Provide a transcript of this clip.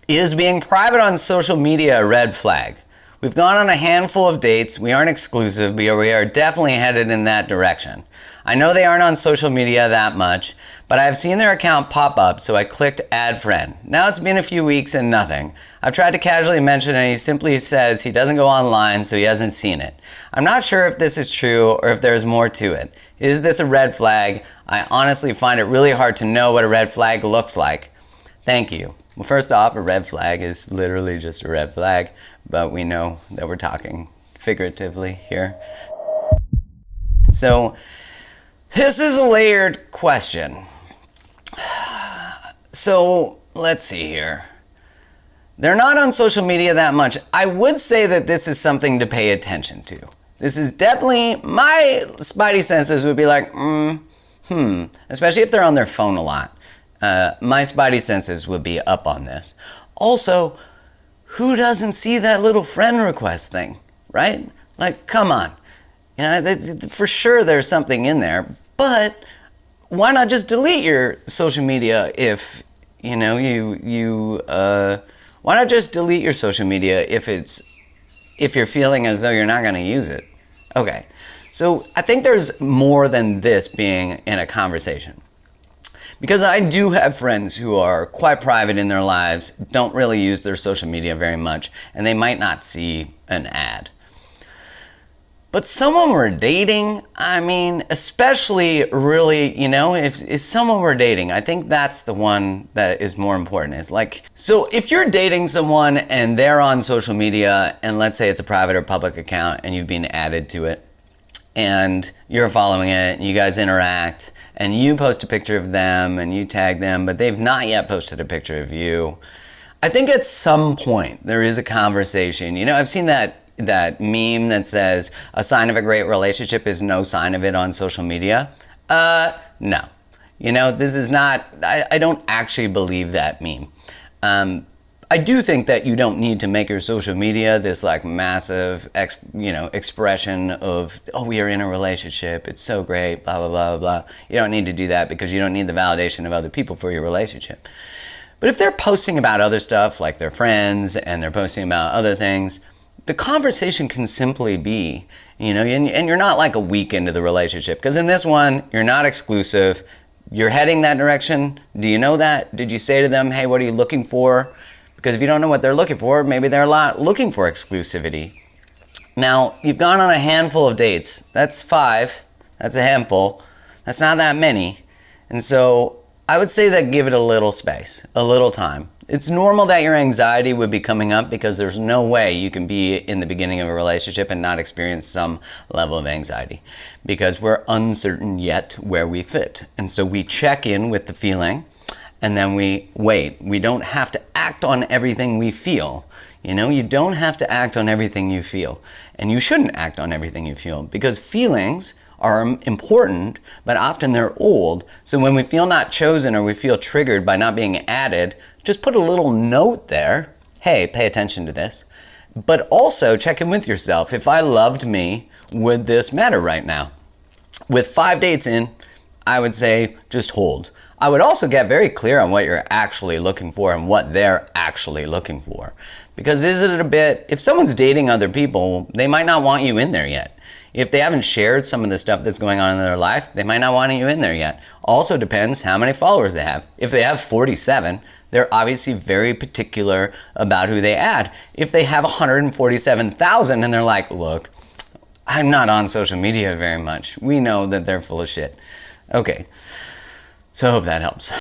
Is being private on social media a red flag? We've gone on a handful of dates. We aren't exclusive, but we are definitely headed in that direction. I know they aren't on social media that much, but I've seen their account pop up, so I clicked add friend. Now it's been a few weeks and nothing. I've tried to casually mention it and he simply says he doesn't go online, so he hasn't seen it. I'm not sure if this is true or if there's more to it. Is this a red flag? I honestly find it really hard to know what a red flag looks like. Thank you. Well, first off, a red flag is literally just a red flag, but we know that we're talking figuratively here. So, this is a layered question. So, let's see here. They're not on social media that much. I would say that this is something to pay attention to. This is definitely, my spidey senses would be like, especially if they're on their phone a lot. My spidey senses would be up on this. Also, who doesn't see that little friend request thing, right? Like, come on. You know, for sure there's something in there, but why not just delete your social media if, you know, why not just delete your social media if you're feeling as though you're not going to use it? Okay, so I think there's more than this being in a conversation. Because I do have friends who are quite private in their lives, don't really use their social media very much, and they might not see an ad. But someone we're dating, I mean, especially really, you know, if someone we're dating, I think that's the one that is more important. It's like, so if you're dating someone and they're on social media, and let's say it's a private or public account and you've been added to it, and you're following it, and you guys interact, and you post a picture of them and you tag them, but they've not yet posted a picture of you, I think at some point there is a conversation. You know, I've seen that meme that says a sign of a great relationship is no sign of it on social media. No. You know, this is not, I don't actually believe that meme. I do think that you don't need to make your social media this like massive, expression of, oh, we are in a relationship, it's so great, blah, blah, blah, blah. You don't need to do that because you don't need the validation of other people for your relationship. But if they're posting about other stuff, like their friends, and they're posting about other things, the conversation can simply be, you know, and you're not like a week into the relationship, because in this one, you're not exclusive, you're heading that direction. Do you know that? Did you say to them, hey, what are you looking for? Because if you don't know what they're looking for, maybe they're not looking for exclusivity. Now, you've gone on a handful of dates. That's 5. That's a handful. That's not that many. And so I would say that give it a little space, a little time. It's normal that your anxiety would be coming up because there's no way you can be in the beginning of a relationship and not experience some level of anxiety, because we're uncertain yet where we fit. And so we check in with the feeling, and then we wait. We don't have to act on everything we feel. You know, you don't have to act on everything you feel. And you shouldn't act on everything you feel, because feelings are important, but often they're old. So when we feel not chosen or we feel triggered by not being added, just put a little note there. Hey, pay attention to this. But also check in with yourself. If I loved me, would this matter right now? With 5 dates in, I would say just hold. I would also get very clear on what you're actually looking for and what they're actually looking for. Because is it a bit, if someone's dating other people, they might not want you in there yet. If they haven't shared some of the stuff that's going on in their life, they might not want you in there yet. Also depends how many followers they have. If they have 47, they're obviously very particular about who they add. If they have 147,000 and they're like, look, I'm not on social media very much, we know that they're full of shit. Okay, so I hope that helps.